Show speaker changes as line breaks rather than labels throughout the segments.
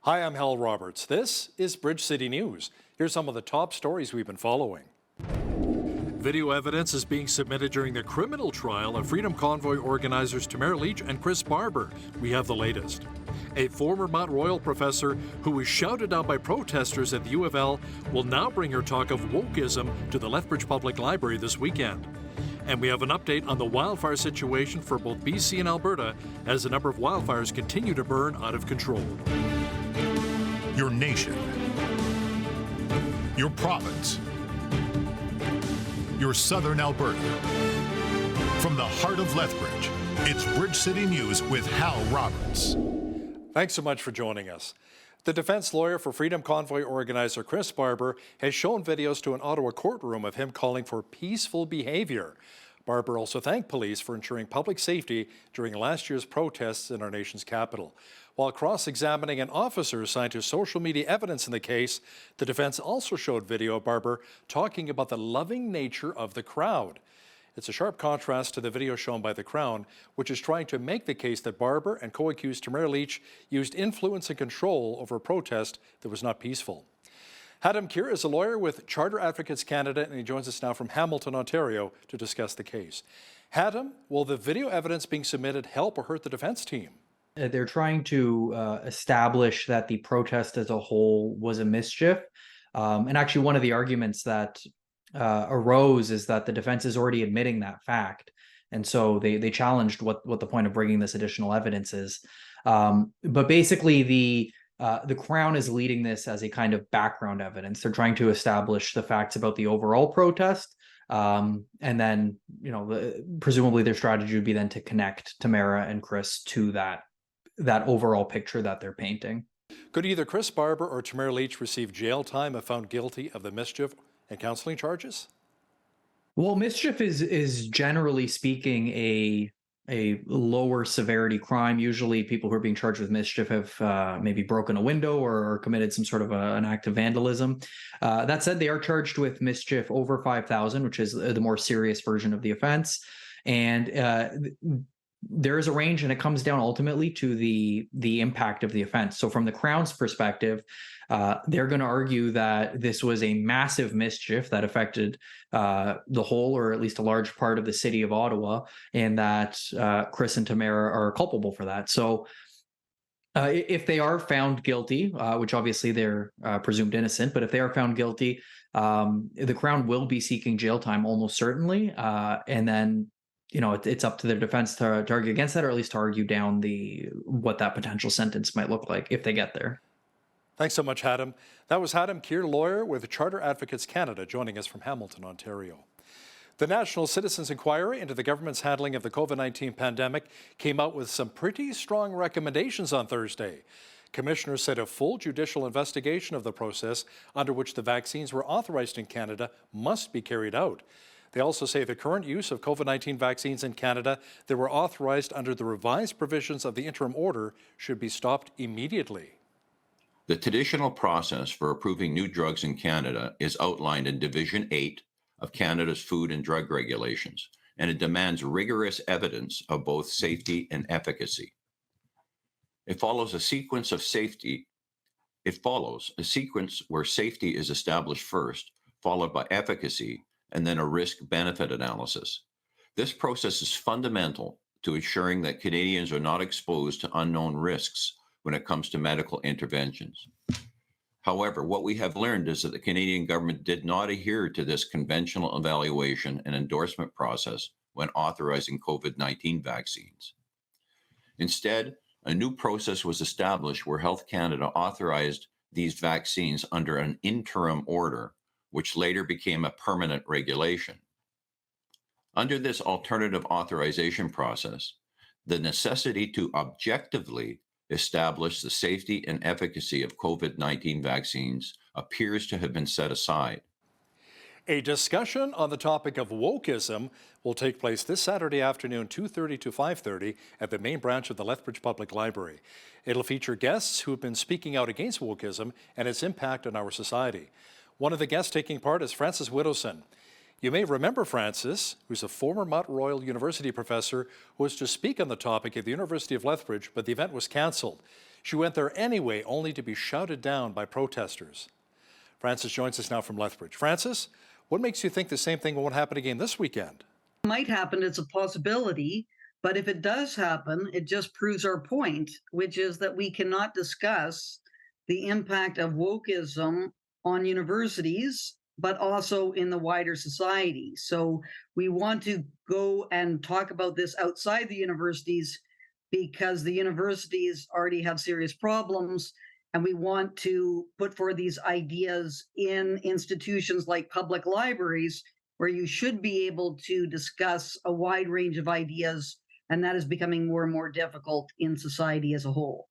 Hi, I'm Hal Roberts. This is Bridge City News. Here's some of the top stories we've been following. Video evidence is being submitted during the criminal trial of Freedom Convoy organizers Tamara Leach and Chris Barber. We have the latest. A former Mount Royal professor who was shouted out by protesters at the U of L will now bring her talk of wokeism to the Lethbridge Public Library this weekend. And we have an update on the wildfire situation for both BC and Alberta as the number of wildfires continue to burn out of control.
Your nation, your province, your southern Alberta. From the heart of Lethbridge, it's Bridge City News with Hal Roberts.
Thanks so much for joining us. The defense lawyer for Freedom Convoy organizer Chris Barber has shown videos to an Ottawa courtroom of him calling for peaceful behavior. Barber also thanked police for ensuring public safety during last year's protests in our nation's capital. While cross-examining an officer assigned to social media evidence in the case, the defense also showed video of Barber talking about the loving nature of the crowd. It's a sharp contrast to the video shown by the Crown, which is trying to make the case that Barber and co-accused Tamara Leach used influence and control over a protest that was not peaceful. Hadam Keir is a lawyer with Charter Advocates Canada, and he joins us now from Hamilton, Ontario, to discuss the case. Hadam, will the video evidence being submitted help or hurt the defense team?
They're trying to establish that the protest as a whole was a mischief. And actually, one of the arguments that arose is that the defense is already admitting that fact. And so they challenged what the point of bringing this additional evidence is. But basically, the Crown is leading this as a kind of background evidence. They're trying to establish the facts about the overall protest. And then, presumably their strategy would be then to connect Tamara and Chris to that overall picture that they're painting.
Could either Chris Barber or Tamara Leach receive jail time if found guilty of the mischief and counseling charges?
Well, mischief is generally speaking a lower severity crime. Usually people who are being charged with mischief have maybe broken a window or committed some sort of an act of vandalism. That said, they are charged with mischief over 5,000, which is the more serious version of the offense. And there is a range, and it comes down ultimately to the impact of the offense. So from the Crown's perspective, they're going to argue that this was a massive mischief that affected the whole, or at least a large part of the city of Ottawa, and that Chris and Tamara are culpable for that. So if they are found guilty, which obviously they're presumed innocent, but if they are found guilty, the Crown will be seeking jail time almost certainly, and then it's up to their defense to argue against that, or at least to argue down what that potential sentence might look like if they get there.
Thanks so much, Hadam. That was Hadam Keir, lawyer with Charter Advocates Canada, joining us from Hamilton, Ontario. The National Citizens Inquiry into the government's handling of the COVID-19 pandemic came out with some pretty strong recommendations on Thursday. Commissioners said a full judicial investigation of the process under which the vaccines were authorized in Canada must be carried out. They also say the current use of COVID-19 vaccines in Canada that were authorized under the revised provisions of the interim order should be stopped immediately.
The traditional process for approving new drugs in Canada is outlined in Division 8 of Canada's Food and Drug Regulations, and it demands rigorous evidence of both safety and efficacy. It follows a sequence where safety is established first, followed by efficacy, and then a risk-benefit analysis. This process is fundamental to ensuring that Canadians are not exposed to unknown risks when it comes to medical interventions. However, what we have learned is that the Canadian government did not adhere to this conventional evaluation and endorsement process when authorizing COVID-19 vaccines. Instead, a new process was established where Health Canada authorized these vaccines under an interim order, which later became a permanent regulation. Under this alternative authorization process, the necessity to objectively establish the safety and efficacy of COVID-19 vaccines appears to have been set aside.
A discussion on the topic of wokeism will take place this Saturday afternoon, 2:30 to 5:30, at the main branch of the Lethbridge Public Library. It'll feature guests who have been speaking out against wokeism and its impact on our society. One of the guests taking part is Frances Widdowson. You may remember Frances, who's a former Mount Royal University professor who was to speak on the topic at the University of Lethbridge, but the event was cancelled. She went there anyway, only to be shouted down by protesters. Frances joins us now from Lethbridge. Frances, what makes you think the same thing won't happen again this weekend?
Might happen, it's a possibility, but if it does happen, it just proves our point, which is that we cannot discuss the impact of wokeism on universities, but also in the wider society. So we want to go and talk about this outside the universities because the universities already have serious problems. And we want to put forward these ideas in institutions like public libraries, where you should be able to discuss a wide range of ideas. And that is becoming more and more difficult in society as a whole.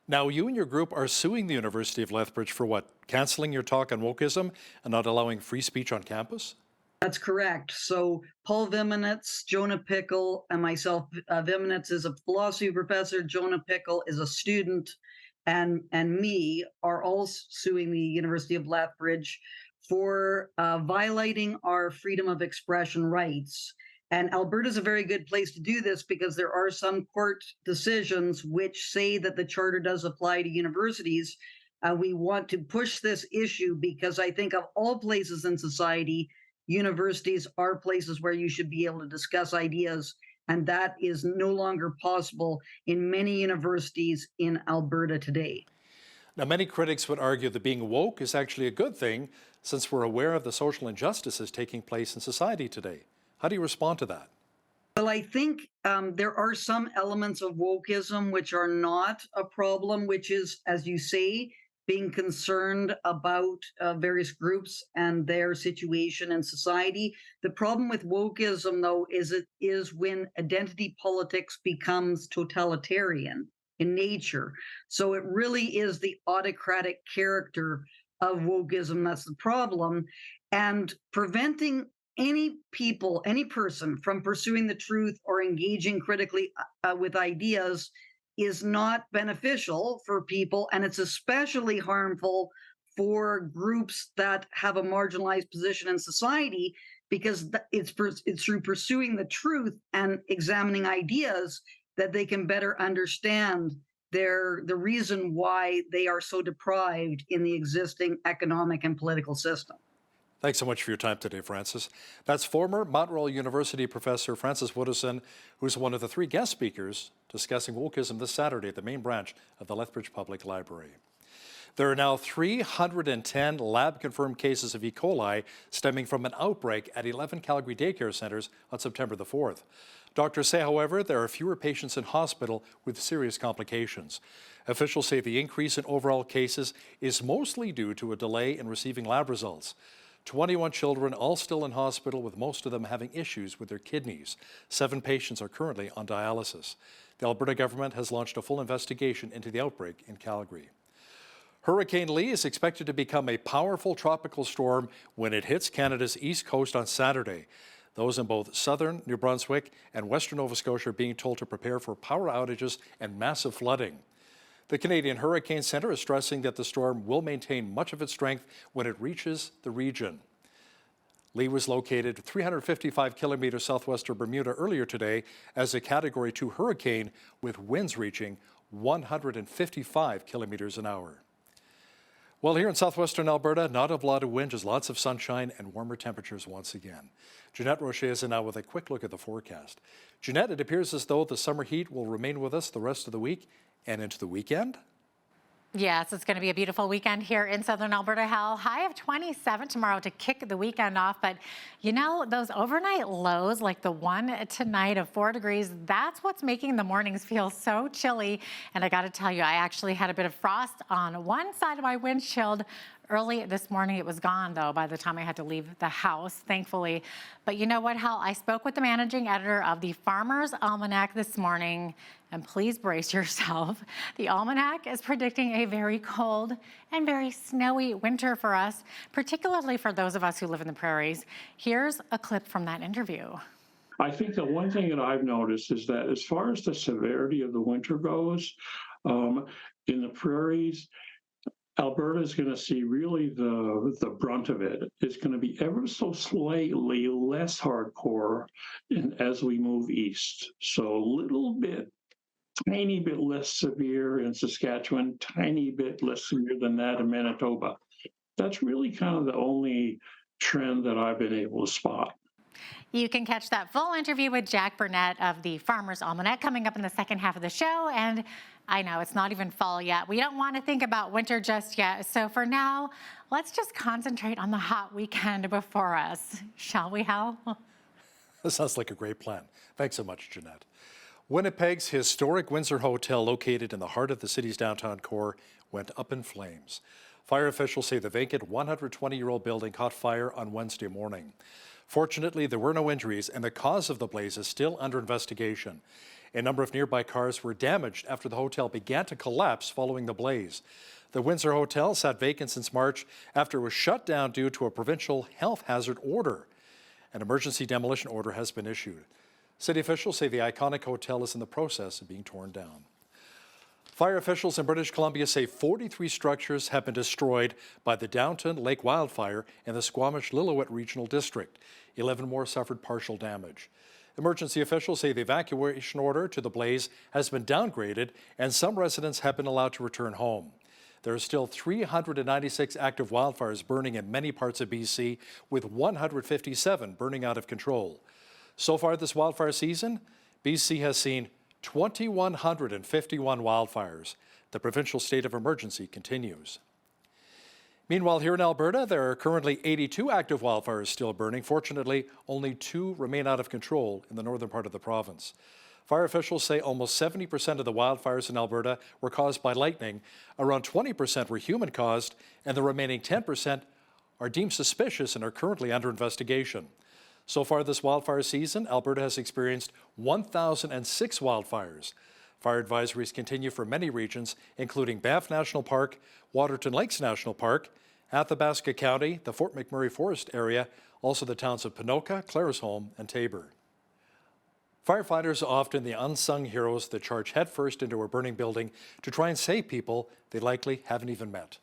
Now, you and your group are suing the University of Lethbridge for what? Cancelling your talk on wokeism and not allowing free speech on campus?
That's correct. So Paul Viminitz, Jonah Pickle, and myself, Viminitz is a philosophy professor, Jonah Pickle is a student, and me are all suing the University of Lethbridge for violating our freedom of expression rights. And Alberta is a very good place to do this because there are some court decisions which say that the charter does apply to universities. We want to push this issue because I think of all places in society, universities are places where you should be able to discuss ideas, and that is no longer possible in many universities in Alberta today.
Now, many critics would argue that being woke is actually a good thing since we're aware of the social injustices taking place in society today. How do you respond to that?
Well, I think there are some elements of wokeism which are not a problem, which is, as you say, being concerned about various groups and their situation in society. The problem with wokeism, though, is when identity politics becomes totalitarian in nature. So it really is the autocratic character of wokeism that's the problem. And preventing any people, any person from pursuing the truth or engaging critically with ideas is not beneficial for people, and it's especially harmful for groups that have a marginalized position in society, because it's through pursuing the truth and examining ideas that they can better understand the reason why they are so deprived in the existing economic and political system.
Thanks so much for your time today, Frances. That's former Mount Royal University professor Frances Wooderson, who's one of the 3 guest speakers discussing wokeism this Saturday at the main branch of the Lethbridge Public Library. There are now 310 lab-confirmed cases of E. coli stemming from an outbreak at 11 Calgary daycare centres on September the 4th. Doctors say, however, there are fewer patients in hospital with serious complications. Officials say the increase in overall cases is mostly due to a delay in receiving lab results. 21 children, all still in hospital, with most of them having issues with their kidneys. 7 patients are currently on dialysis. The Alberta government has launched a full investigation into the outbreak in Calgary. Hurricane Lee is expected to become a powerful tropical storm when it hits Canada's east coast on Saturday. Those in both southern New Brunswick and western Nova Scotia are being told to prepare for power outages and massive flooding. The Canadian Hurricane Centre is stressing that the storm will maintain much of its strength when it reaches the region. Lee was located 355 kilometers southwest of Bermuda earlier today as a Category 2 hurricane with winds reaching 155 kilometers an hour. Well, here in southwestern Alberta, not a lot of wind, just lots of sunshine and warmer temperatures once again. Jeanette Rocher is in now with a quick look at the forecast. Jeanette, it appears as though the summer heat will remain with us the rest of the week and into the weekend.
Yes, it's going to be a beautiful weekend here in southern Alberta, Hal. High of 27 tomorrow to kick the weekend off. But, you know, those overnight lows, like the one tonight of 4 degrees, that's what's making the mornings feel so chilly. And I got to tell you, I actually had a bit of frost on one side of my windshield. Early this morning, it was gone, though, by the time I had to leave the house, thankfully. But you know what, Hal? I spoke with the managing editor of the Farmer's Almanac this morning, and please brace yourself. The Almanac is predicting a very cold and very snowy winter for us, particularly for those of us who live in the prairies. Here's a clip from that interview.
I think the one thing that I've noticed is that as far as the severity of the winter goes, in the prairies, Alberta is going to see really the brunt of it. It's going to be ever so slightly less hardcore as we move east. So a little bit tiny bit less severe in Saskatchewan, tiny bit less severe than that in Manitoba. That's really kind of the only trend that I've been able to spot.
You can catch that full interview with Jack Burnett of the Farmer's Almanac coming up in the second half of the show. And I know it's not even fall yet. We don't want to think about winter just yet. So for now, let's just concentrate on the hot weekend before us. Shall we, Hal?
That sounds like a great plan. Thanks so much, Jeanette. Winnipeg's historic Windsor Hotel, located in the heart of the city's downtown core, went up in flames. Fire officials say the vacant 120-year-old building caught fire on Wednesday morning. Fortunately, there were no injuries, and the cause of the blaze is still under investigation. A number of nearby cars were damaged after the hotel began to collapse following the blaze. The Windsor Hotel sat vacant since March after it was shut down due to a provincial health hazard order. An emergency demolition order has been issued. City officials say the iconic hotel is in the process of being torn down. Fire officials in British Columbia say 43 structures have been destroyed by the Downton Lake wildfire in the Squamish-Lillooet Regional District. 11 more suffered partial damage. Emergency officials say the evacuation order to the blaze has been downgraded and some residents have been allowed to return home. There are still 396 active wildfires burning in many parts of BC, with 157 burning out of control. So far this wildfire season, BC has seen 2,151 wildfires. The provincial state of emergency continues. Meanwhile, here in Alberta, there are currently 82 active wildfires still burning. Fortunately, only 2 remain out of control in the northern part of the province. Fire officials say almost 70% of the wildfires in Alberta were caused by lightning, around 20% were human-caused, and the remaining 10% are deemed suspicious and are currently under investigation. So far this wildfire season, Alberta has experienced 1,006 wildfires. Fire advisories continue for many regions, including Banff National Park, Waterton Lakes National Park, Athabasca County, the Fort McMurray Forest area, also the towns of Ponoka, Claresholm, and Tabor. Firefighters are often the unsung heroes that charge headfirst into a burning building to try and save people they likely haven't even met.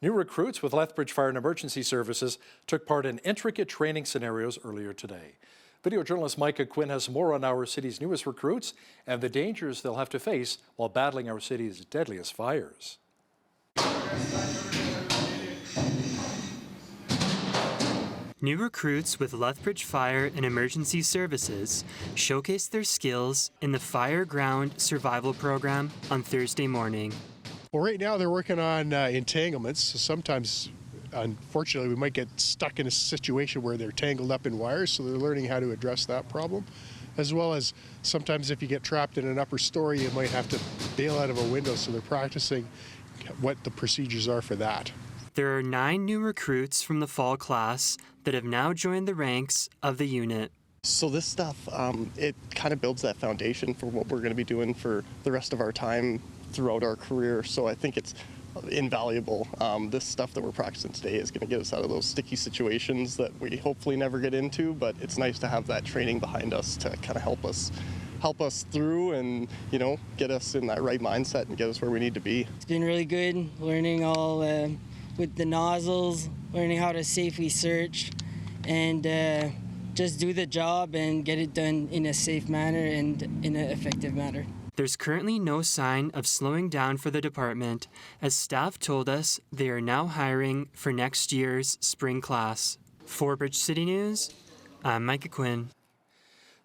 New recruits with Lethbridge Fire and Emergency Services took part in intricate training scenarios earlier today. Video journalist Micah Quinn has more on our city's newest recruits and the dangers they'll have to face while battling our city's deadliest fires.
New recruits with Lethbridge Fire and Emergency Services showcased their skills in the Fire Ground Survival Program on Thursday morning.
Well, right now they're working on entanglements. So sometimes, unfortunately, we might get stuck in a situation where they're tangled up in wires, so they're learning how to address that problem. As well as sometimes if you get trapped in an upper story, you might have to bail out of a window, so they're practicing what the procedures are for that.
There are 9 new recruits from the fall class that have now joined the ranks of the unit.
So this stuff, it kind of builds that foundation for what we're going to be doing for the rest of our time throughout our career. So I think it's invaluable. This stuff that we're practicing today is going to get us out of those sticky situations that we hopefully never get into, but it's nice to have that training behind us to kind of help us through and, you know, get us in that right mindset and get us where we need to be.
It's been really good learning all with the nozzles, learning how to safely search and just do the job and get it done in a safe manner and in an effective manner.
There's currently no sign of slowing down for the department, as staff told us they are now hiring for next year's spring class. For Bridge City News, I'm Micah Quinn.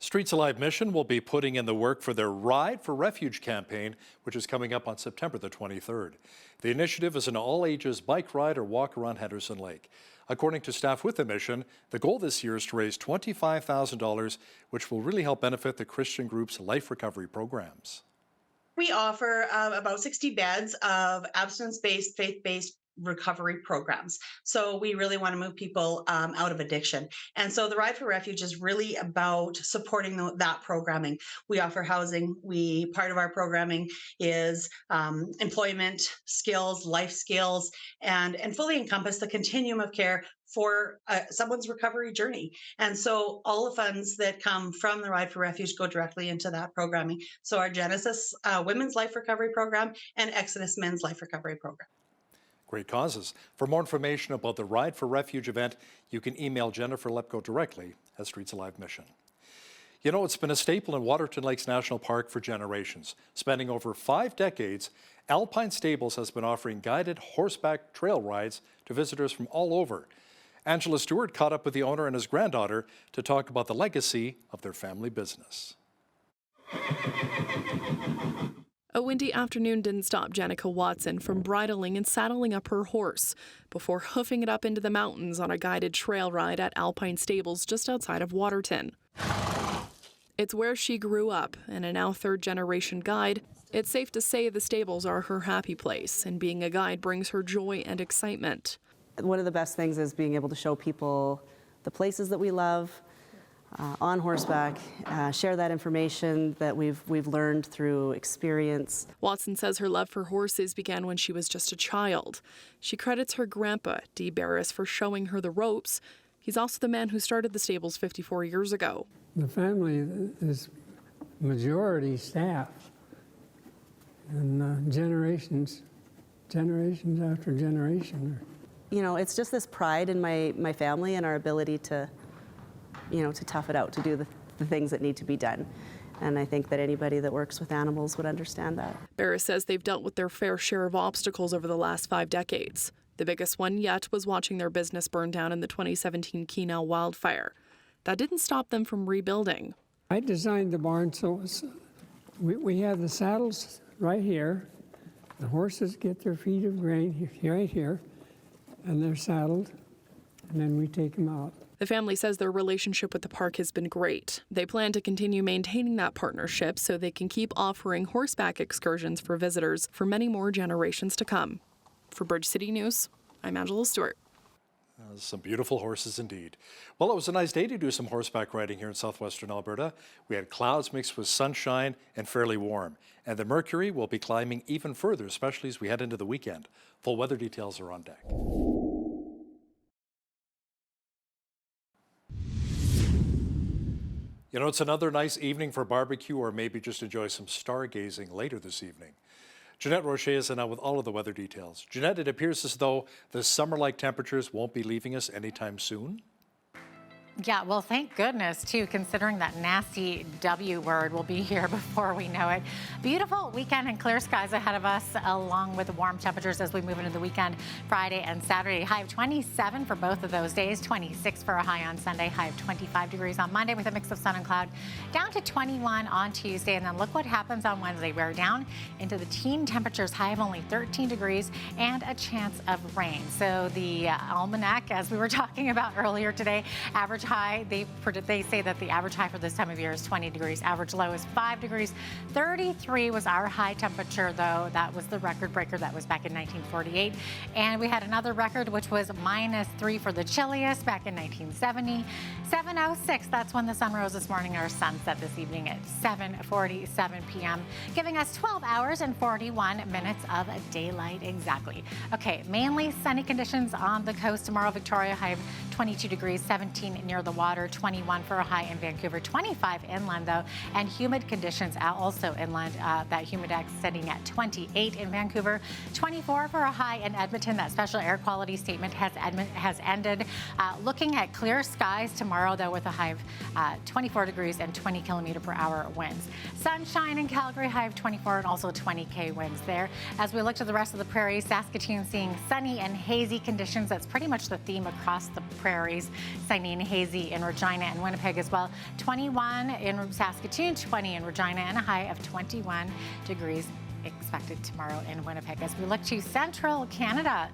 Streets Alive Mission will be putting in the work for their Ride for Refuge campaign, which is coming up on September the 23rd. The initiative is an all-ages bike ride or walk around Henderson Lake. According to staff with the mission, the goal this year is to raise $25,000, which will really help benefit the Christian group's life recovery programs.
We offer about 60 beds of abstinence-based, faith-based recovery programs. So we really want to move people out of addiction. And so the Ride for Refuge is really about supporting that programming. We offer housing. Part of our programming is employment skills, life skills, and fully encompass the continuum of care for someone's recovery journey. And so all the funds that come from the Ride for Refuge go directly into that programming. So our Genesis Women's Life Recovery Program and Exodus Men's Life Recovery Program.
Great causes. For more information about the Ride for Refuge event, you can email Jennifer Lepko directly at Streets Alive Mission. You know, it's been a staple in Waterton Lakes National Park for generations. Spanning over 5 decades, Alpine Stables has been offering guided horseback trail rides to visitors from all over. Angela Stewart caught up with the owner and his granddaughter to talk about the legacy of their family business.
A windy afternoon didn't stop Jenica Watson from bridling and saddling up her horse before hoofing it up into the mountains on a guided trail ride at Alpine Stables just outside of Waterton. It's where she grew up, and a now third-generation guide. It's safe to say the stables are her happy place, and being a guide brings her joy and excitement.
One of the best things is being able to show people the places that we love on horseback, share that information that we've learned through experience.
Watson says her love for horses began when she was just a child. She credits her grandpa, D. Barris, for showing her the ropes. He's also the man who started the stables 54 years ago.
The family is majority staff, and generations after generation.
You know, it's just this pride in my family and our ability to, to tough it out, to do the things that need to be done. And I think that anybody that works with animals would understand that.
Barris says they've dealt with their fair share of obstacles over the last 5 decades. The biggest one yet was watching their business burn down in the 2017 Keenan wildfire. That didn't stop them from rebuilding.
I designed the barn so we have the saddles right here. The horses get their feed of grain right here, and they're saddled, and then we take them out.
The family says their relationship with the park has been great. They plan to continue maintaining that partnership so they can keep offering horseback excursions for visitors for many more generations to come. For Bridge City News, I'm Angela Stewart.
Some beautiful horses indeed. Well, it was a nice day to do some horseback riding here in southwestern Alberta. We had clouds mixed with sunshine and fairly warm. And the mercury will be climbing even further, especially as we head into the weekend. Full weather details are on deck. You know, it's another nice evening for barbecue or maybe just enjoy some stargazing later this evening. Jeanette Roche is now with all of the weather details. Jeanette, it appears as though the summer-like temperatures won't be leaving us anytime soon.
Yeah, well, thank goodness, too, considering that nasty W word will be here before we know it. Beautiful weekend and clear skies ahead of us, along with warm temperatures as we move into the weekend, Friday and Saturday. High of 27 for both of those days, 26 for a high on Sunday, high of 25 degrees on Monday with a mix of sun and cloud, down to 21 on Tuesday. And then look what happens on Wednesday. We're down into the teen temperatures, high of only 13 degrees and a chance of rain. So the almanac, as we were talking about earlier today, average high, they say that the average high for this time of year is 20 degrees. Average low is 5 degrees. 33 was our high temperature, though. That was the record breaker. That was back in 1948. And we had another record, which was -3 for the chilliest back in 1970. 7:06, that's when the sun rose this morning. Our sun set this evening at 7:47 p.m., giving us 12 hours and 41 minutes of daylight exactly. Okay, mainly sunny conditions on the coast tomorrow. Victoria, high of 22 degrees, 17 near the water, 21 for a high in Vancouver, 25 inland though, and humid conditions also inland. That humidex sitting at 28 in Vancouver, 24 for a high in Edmonton. That special air quality statement has ended. Looking at clear skies tomorrow though, with a high of 24 degrees and 20 kilometer per hour winds. Sunshine in Calgary, high of 24 and also 20k winds there. As we look to the rest of the prairies, Saskatoon seeing sunny and hazy conditions. That's pretty much the theme across the prairies. Sunny and hazy in Regina and Winnipeg as well. 21 in Saskatoon, 20 in Regina, and a high of 21 degrees expected tomorrow in Winnipeg. As we look to central Canada,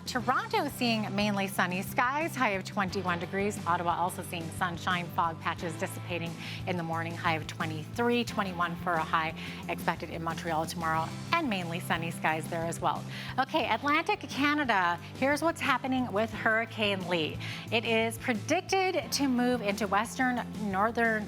Toronto seeing mainly sunny skies, high of 21 degrees. Ottawa also seeing sunshine, fog patches dissipating in the morning, high of 23, 21 for a high expected in Montreal tomorrow, and mainly sunny skies there as well. Okay, Atlantic Canada, here's what's happening with Hurricane Lee. It is predicted to move into western Nova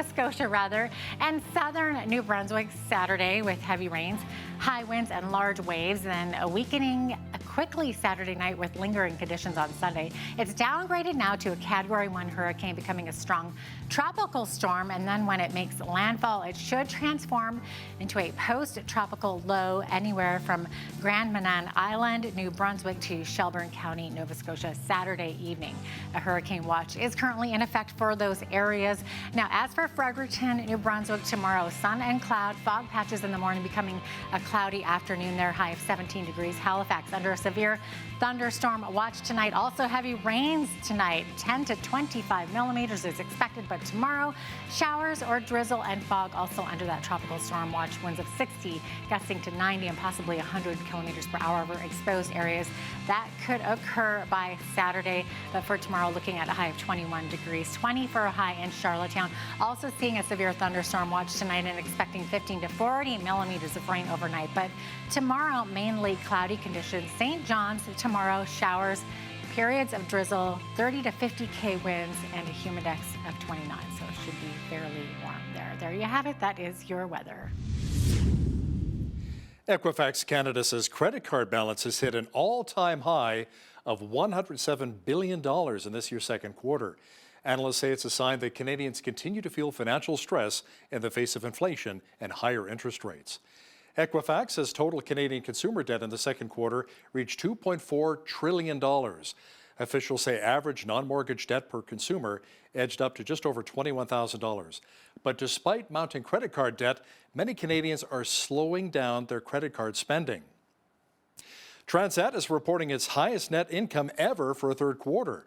Scotia rather, and southern New Brunswick Saturday with heavy rains, high winds and large waves, then a weakening quickly Saturday night with lingering conditions on Sunday. It's downgraded now to a Category 1 hurricane, becoming a strong tropical storm, and then when it makes landfall, it should transform into a post-tropical low anywhere from Grand Manan Island, New Brunswick to Shelburne County, Nova Scotia, Saturday evening. A hurricane watch is currently in effect for those areas. Now, as for Fredericton, New Brunswick, tomorrow, sun and cloud, fog patches in the morning, becoming a cloudy afternoon there, high of 17 degrees. Halifax under a severe thunderstorm watch tonight. Also heavy rains tonight, 10 to 25 millimeters is expected, but tomorrow, showers or drizzle and fog also under that tropical storm watch. Winds of 60, gusting to 90 and possibly 100 kilometers per hour over exposed areas. That could occur by Saturday, but for tomorrow, looking at a high of 21 degrees, 20 for a high in Charlottetown. Also seeing a severe thunderstorm watch tonight and expecting 15 to 40 millimeters of rain overnight. But tomorrow, mainly cloudy conditions. St. John's tomorrow, showers, periods of drizzle, 30 to 50K winds, and a humidex of 29. So it should be fairly warm there. There you have it. That is your weather.
Equifax Canada says credit card balances hit an all-time high of $107 billion in this year's second quarter. Analysts say it's a sign that Canadians continue to feel financial stress in the face of inflation and higher interest rates. Equifax says total Canadian consumer debt in the second quarter reached $2.4 trillion. Officials say average non-mortgage debt per consumer edged up to just over $21,000. But despite mounting credit card debt, many Canadians are slowing down their credit card spending. Transat is reporting its highest net income ever for a third quarter.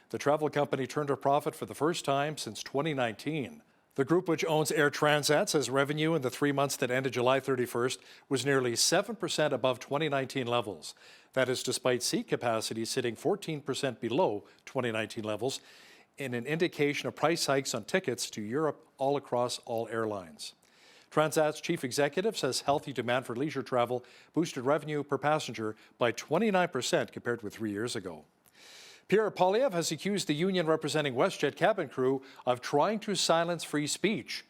The travel company turned a profit for the first time since 2019. The group, which owns Air Transat, says revenue in the 3 months that ended July 31st was nearly 7% above 2019 levels. That is despite seat capacity sitting 14% below 2019 levels, in an indication of price hikes on tickets to Europe all across all airlines. Transat's chief executive says healthy demand for leisure travel boosted revenue per passenger by 29% compared with 3 years ago. Pierre Poilievre has accused the union representing WestJet cabin crew of trying to silence free speech.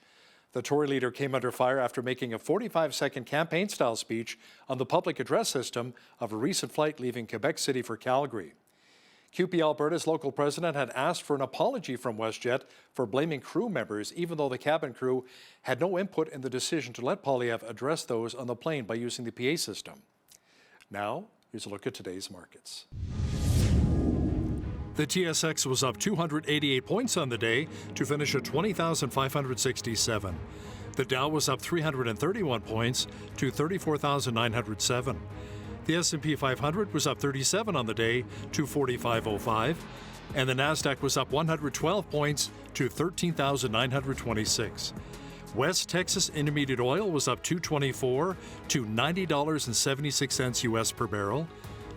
The Tory leader came under fire after making a 45-second campaign-style speech on the public address system of a recent flight leaving Quebec City for Calgary. QP Alberta's local president had asked for an apology from WestJet for blaming crew members, even though the cabin crew had no input in the decision to let Poilievre address those on the plane by using the PA system. Now, here's a look at today's markets. The TSX was up 288 points on the day to finish at 20,567. The Dow was up 331 points to 34,907. The S&P 500 was up 37 on the day to 4505, and the Nasdaq was up 112 points to 13,926. West Texas Intermediate Oil was up $2.24 to $90.76 US per barrel.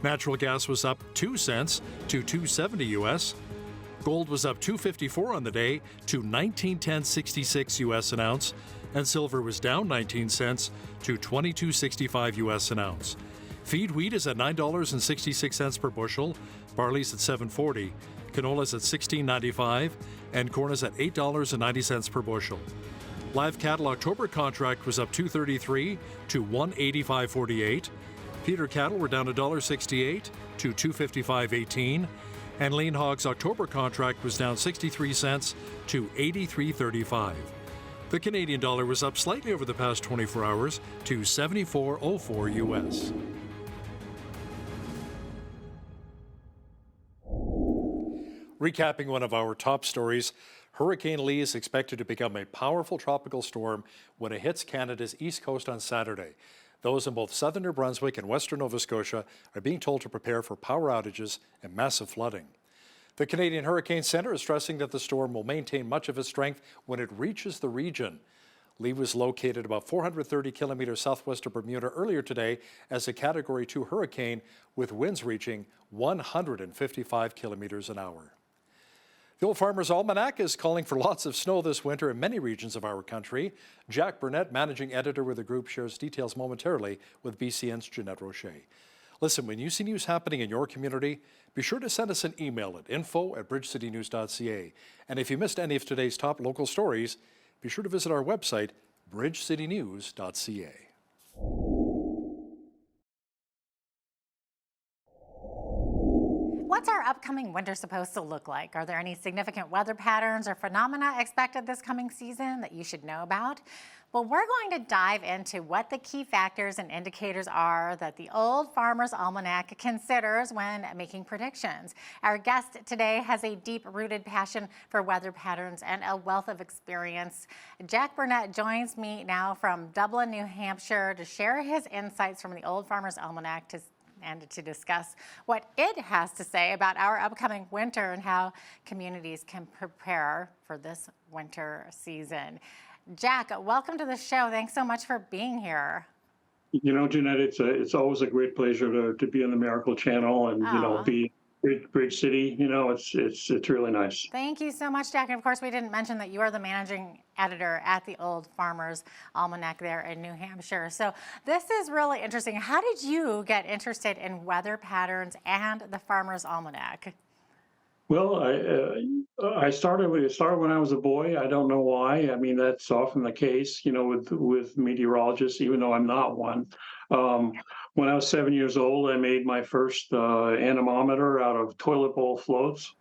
Natural gas was up 2 cents to $2.70 US. Gold was up $2.54 on the day to $19.1066 US an ounce, and silver was down 19 cents to $22.65 US an ounce. Feed wheat is at $9.66 per bushel, barley's at $7.40, canola's at $16.95, and corn is at $8.90 per bushel. Live cattle October contract was up $2.33 to $185.48. Feeder cattle were down $1.68 to $255.18, and lean hogs October contract was down 63 cents to $83.35. The Canadian dollar was up slightly over the past 24 hours to 74.04 US. Recapping one of our top stories, Hurricane Lee is expected to become a powerful tropical storm when it hits Canada's east coast on Saturday. Those in both southern New Brunswick and western Nova Scotia are being told to prepare for power outages and massive flooding. The Canadian Hurricane Centre is stressing that the storm will maintain much of its strength when it reaches the region. Lee was located about 430 kilometers southwest of Bermuda earlier today as a Category 2 hurricane with winds reaching 155 kilometers an hour. The Old Farmer's Almanac is calling for lots of snow this winter in many regions of our country. Jack Burnett, managing editor with the group, shares details momentarily with BCN's Jeanette Roche. Listen, when you see news happening in your community, be sure to send us an email at info@bridgecitynews.ca. And if you missed any of today's top local stories, be sure to visit our website, bridgecitynews.ca.
what's our upcoming winter supposed to look like? Are there any significant weather patterns or phenomena expected this coming season that you should know about? Well, we're going to dive into what the key factors and indicators are that the Old Farmer's Almanac considers when making predictions. Our guest today has a deep-rooted passion for weather patterns and a wealth of experience. Jack Burnett joins me now from Dublin, New Hampshire to share his insights from the Old Farmer's Almanac and to discuss what it has to say about our upcoming winter and how communities can prepare for this winter season. Jack, welcome to the show. Thanks so much for being here.
You know, Jeanette, it's always a great pleasure to be on the Miracle Channel and be Bridge City. You know, it's really nice.
Thank you so much, Jack. And of course, we didn't mention that you are the managing editor at the Old Farmer's Almanac there in New Hampshire. So this is really interesting. How did you get interested in weather patterns and the Farmer's Almanac?
Well, I started when I was a boy. I don't know why. I mean, that's often the case, you know, with meteorologists, even though I'm not one. When I was 7 years old, I made my first anemometer out of toilet bowl floats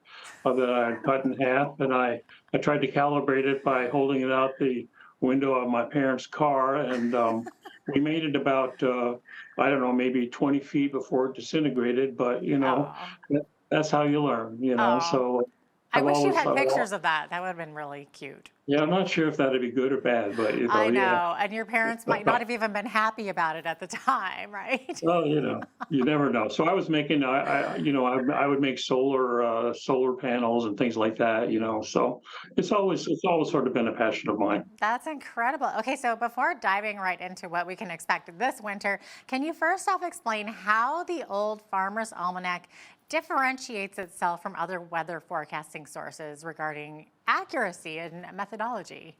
that I had cut in half, and I tried to calibrate it by holding it out the window of my parents' car, and we made it about I don't know, maybe 20 feet before it disintegrated. But you know. That's how you learn, you know. So
I wish you had pictures of that. That would have been really cute.
Yeah, I'm not sure if that'd be good or bad, but you know,
I know,
yeah.
and your parents might not have even been happy about it at the time, right?
Well, you know, you never know. So I was making, I would make solar panels and things like that, you know. So it's always sort of been a passion of mine.
That's incredible. Okay, so before diving right into what we can expect this winter, can you first off explain how the Old Farmer's Almanac differentiates itself from other weather forecasting sources regarding accuracy and methodology?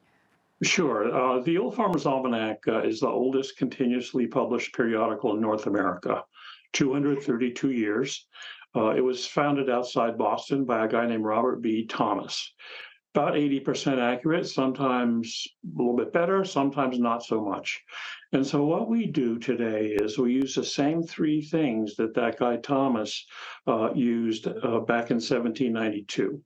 Sure. The Old Farmer's Almanac is the oldest continuously published periodical in North America, 232 years. It was founded outside Boston by a guy named Robert B. Thomas. About 80% accurate, sometimes a little bit better, sometimes not so much. And so what we do today is we use the same three things that guy Thomas used back in 1792,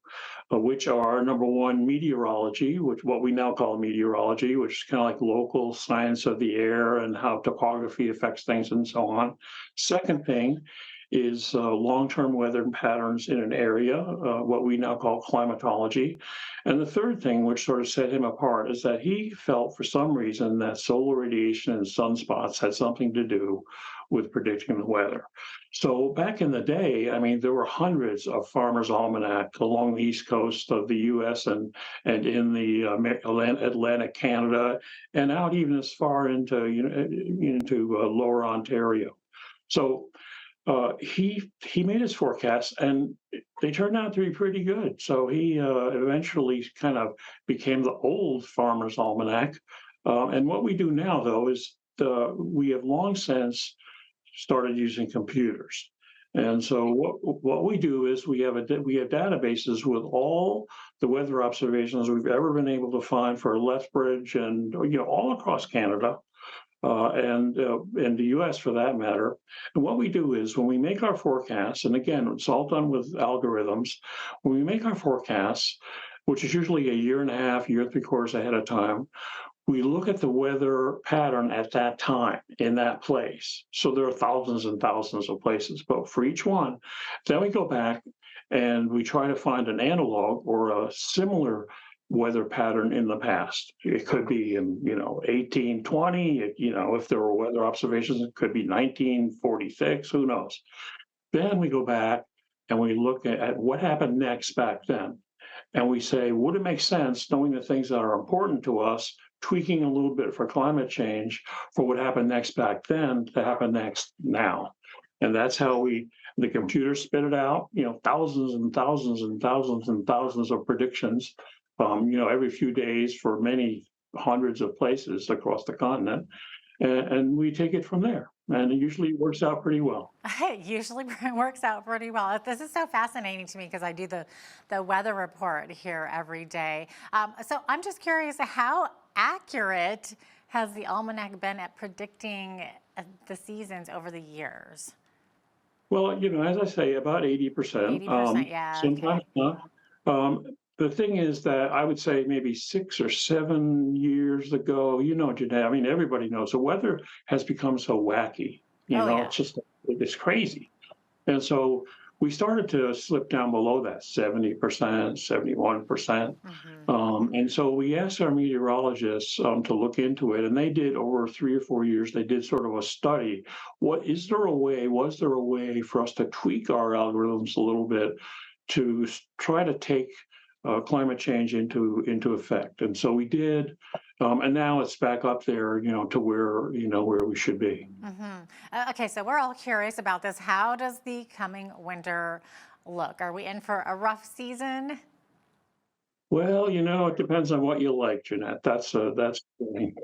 which are, number one, meteorology, which what we now call meteorology, which is kind of like local science of the air and how topography affects things and so on. Second thing is long-term weather patterns in an area, what we now call climatology. And the third thing, which sort of set him apart, is that he felt for some reason that solar radiation and sunspots had something to do with predicting the weather. So back in the day, I mean, there were hundreds of Farmer's Almanac along the east coast of the U.S. and in the Atlantic Canada, and out even as far into lower Ontario. So he made his forecasts, and they turned out to be pretty good. So he eventually kind of became the Old Farmer's Almanac. And what we do now, though, is we have long since started using computers. And so what we do is we have databases with all the weather observations we've ever been able to find for Lethbridge and all across Canada. And the U.S. for that matter. And what we do is when we make our forecasts, and again, it's all done with algorithms, when we make our forecasts, which is usually a year and a half, year 3/4 ahead of time, we look at the weather pattern at that time in that place. So there are thousands and thousands of places, but for each one, then we go back and we try to find an analog or a similar weather pattern in the past. It could be in 1820, if there were weather observations, it could be 1946, who knows. Then we go back and we look at what happened next back then. And we say, would it make sense, knowing the things that are important to us, tweaking a little bit for climate change, for what happened next back then to happen next now? And that's how the computer spit it out, thousands and thousands and thousands and thousands of predictions, every few days for many hundreds of places across the continent. And we take it from there. And it usually works out pretty well.
It usually works out pretty well. This is so fascinating to me because I do the weather report here every day. So I'm just curious, how accurate has the almanac been at predicting the seasons over the years?
Well, as I say, about 80%.
80%, yeah,
Sometimes
okay.
not. Um, the thing is that I would say maybe 6 or 7 years ago, Jeanette, I mean, everybody knows the weather has become so wacky.
Oh, yeah.
It's crazy. And so we started to slip down below that 70%, 71%. And so we asked our meteorologists to look into it, and they did over 3 or 4 years, they did sort of a study. Was there a way for us to tweak our algorithms a little bit to try to take climate change into effect? And so we did, and now it's back up there, to where we should be.
Okay, so we're all curious about this. How does the coming winter look? Are we in for a rough season?
Well, it depends on what you like, Jeanette. That's the thing.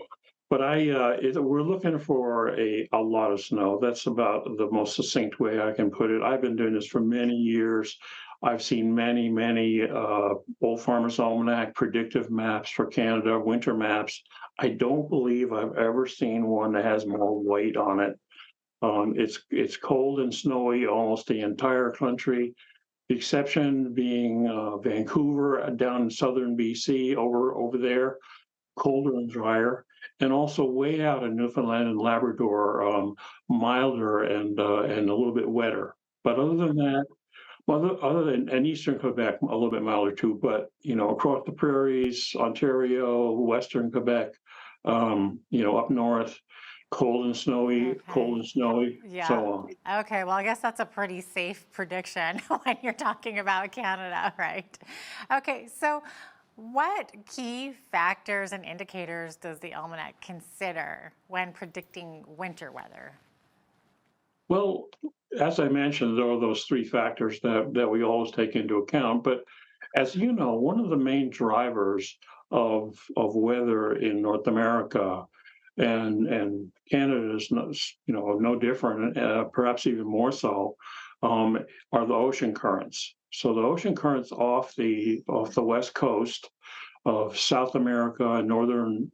But we're looking for a lot of snow. That's about the most succinct way I can put it. I've been doing this for many years. I've seen many Old Farmer's Almanac predictive maps for Canada, winter maps. I don't believe I've ever seen one that has more white on it. It's cold and snowy almost the entire country. The exception being Vancouver down in southern BC over there, colder and drier, and also way out in Newfoundland and Labrador, milder and a little bit wetter. But other than that, other than and eastern Quebec a little bit milder too. But across the prairies, Ontario, western Quebec, up north, cold and snowy,
Yeah.
so on.
Okay, well, I guess that's a pretty safe prediction when you're talking about Canada, right? Okay, so what key factors and indicators does the almanac consider when predicting winter weather?
Well, as I mentioned, there are those three factors that we always take into account. But as you know, one of the main drivers of weather in North America and Canada is no different, perhaps even more so, are the ocean currents. So the ocean currents off the west coast of South America and northern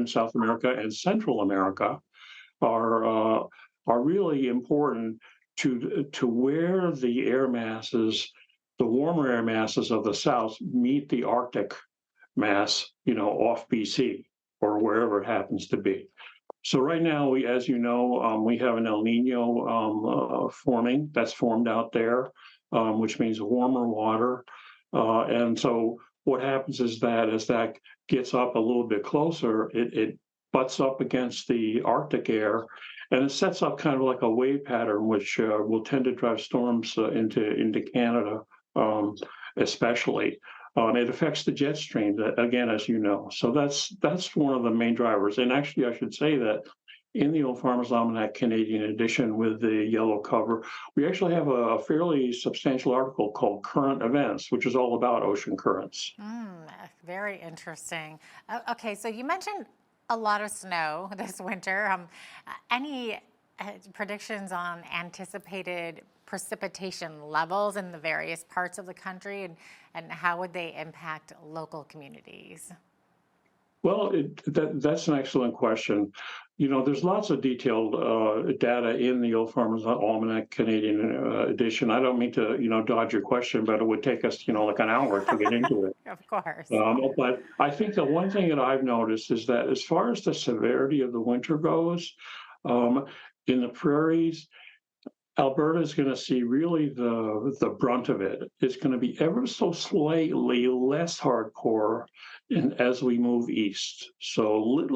South America and Central America are really important to where the air masses, the warmer air masses of the south meet the Arctic mass, off BC or wherever it happens to be. So right now, as you know, we have an El Nino forming that's formed out there, which means warmer water. And so what happens is that as that gets up a little bit closer, it butts up against the Arctic air, and it sets up kind of like a wave pattern, which will tend to drive storms into Canada, especially. It affects the jet stream, again, as you know. So that's one of the main drivers. And actually, I should say that in the Old Farmer's Almanac Canadian edition with the yellow cover, we actually have a fairly substantial article called Current Events, which is all about ocean currents.
Very interesting. Okay, so you mentioned a lot of snow this winter. Any predictions on anticipated precipitation levels in the various parts of the country, and how would they impact local communities?
Well, that's an excellent question. There's lots of detailed data in the Old Farmer's Almanac Canadian edition. I don't mean to, dodge your question, but it would take us, like an hour to get into it.
Of course.
But I think the one thing that I've noticed is that as far as the severity of the winter goes, in the prairies, Alberta is going to see really the brunt of it. It's going to be ever so slightly less hardcore as we move east. So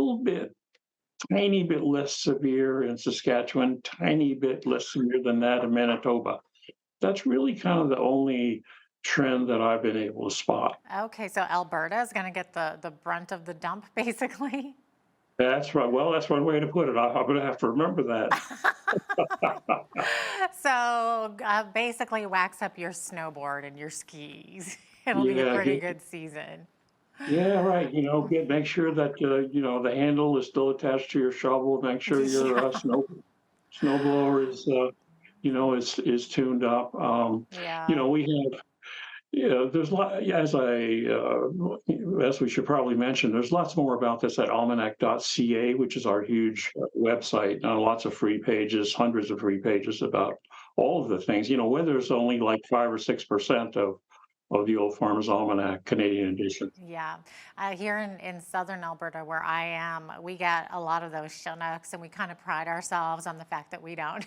tiny bit less severe in Saskatchewan, tiny bit less severe than that in Manitoba. That's really kind of the only trend that I've been able to spot.
Okay, so Alberta is going to get the brunt of the dump, basically?
That's right. Well, that's one way to put it. I'm going to have to remember that.
So basically wax up your snowboard and your skis. It'll be a pretty good season.
Yeah, right. Make sure that, the handle is still attached to your shovel. Make sure your snowblower is tuned up.
Yeah.
We have, Yeah, there's as we should probably mention, there's lots more about this at almanac.ca, which is our huge website. Lots of free pages, hundreds of free pages about all of the things. Weather's only like 5 or 6% of the Old Farmer's Almanac Canadian edition.
Yeah. Here in southern Alberta, where I am, we get a lot of those Chinooks, and we kind of pride ourselves on the fact that we don't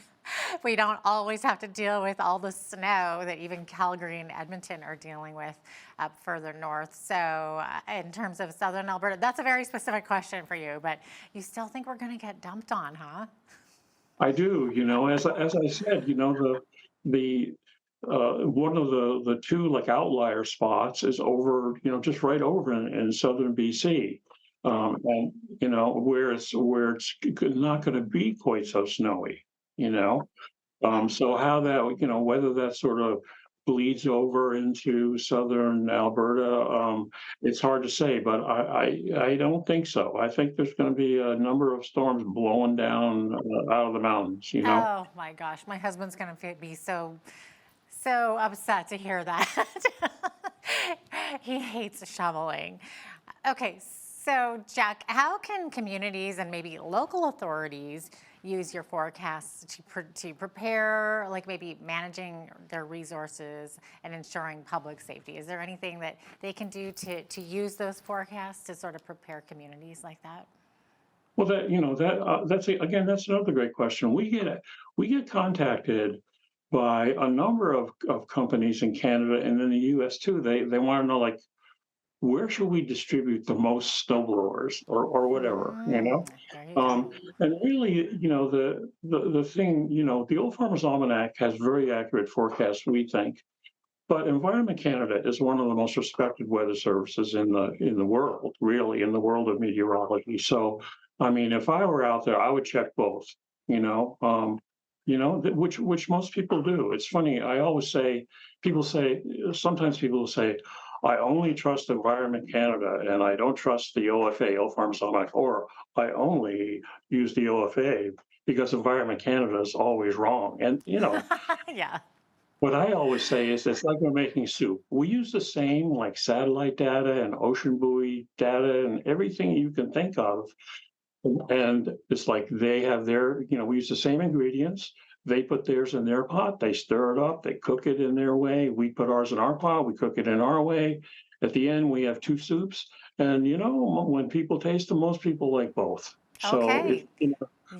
we don't always have to deal with all the snow that even Calgary and Edmonton are dealing with up further north. So in terms of southern Alberta, that's a very specific question for you, but you still think we're going to get dumped on, huh?
I do, as I said, the one of the two like outlier spots is over, just right over in southern BC, and where it's not going to be quite so snowy, so how that, whether that sort of bleeds over into southern Alberta, it's hard to say, but I don't think so. I think there's going to be a number of storms blowing down out of the mountains,
Oh my gosh, my husband's going to be so upset to hear that. He hates shoveling. Okay, so Jack, how can communities and maybe local authorities use your forecasts to prepare, like maybe managing their resources and ensuring public safety? Is there anything that they can do to use those forecasts to sort of prepare communities like that?
Well, that's another great question. We get contacted by a number of companies in Canada and in the U.S. too. They want to know, like, where should we distribute the most snowblowers or whatever,
There you go.
and really, the thing, the Old Farmer's Almanac has very accurate forecasts, we think, but Environment Canada is one of the most respected weather services in the world, really, in the world of meteorology. So, I mean, if I were out there, I would check both, which most people do. It's funny. I always say, sometimes people will say, I only trust Environment Canada and I don't trust the OFA, Old Farmer's Almanac, or I only use the OFA because Environment Canada is always wrong. And,
Yeah.
what I always say is it's like we're making soup. We use the same like satellite data and ocean buoy data and everything you can think of. And it's like they have we use the same ingredients. They put theirs in their pot, they stir it up, they cook it in their way. We put ours in our pot, we cook it in our way. At the end, we have two soups. And, when people taste them, most people like both.
Okay.
So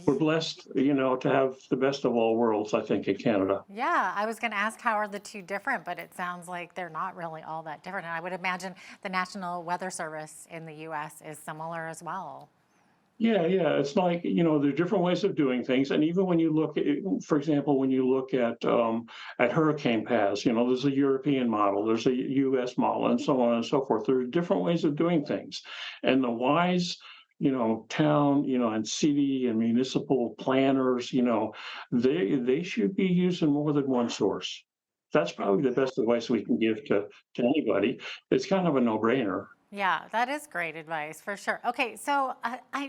we're blessed, to have the best of all worlds, I think, in Canada.
Yeah, I was going to ask how are the two different, but it sounds like they're not really all that different. And I would imagine the National Weather Service in the U.S. is similar as well.
Yeah, it's like, there are different ways of doing things. And even when you look at, for example, when you look at hurricane paths, there's a European model, there's a US model, and so on and so forth. There are different ways of doing things. And the wise, town, and city and municipal planners, they should be using more than one source. That's probably the best advice we can give to anybody. It's kind of a no-brainer.
Yeah, that is great advice for sure. Okay, so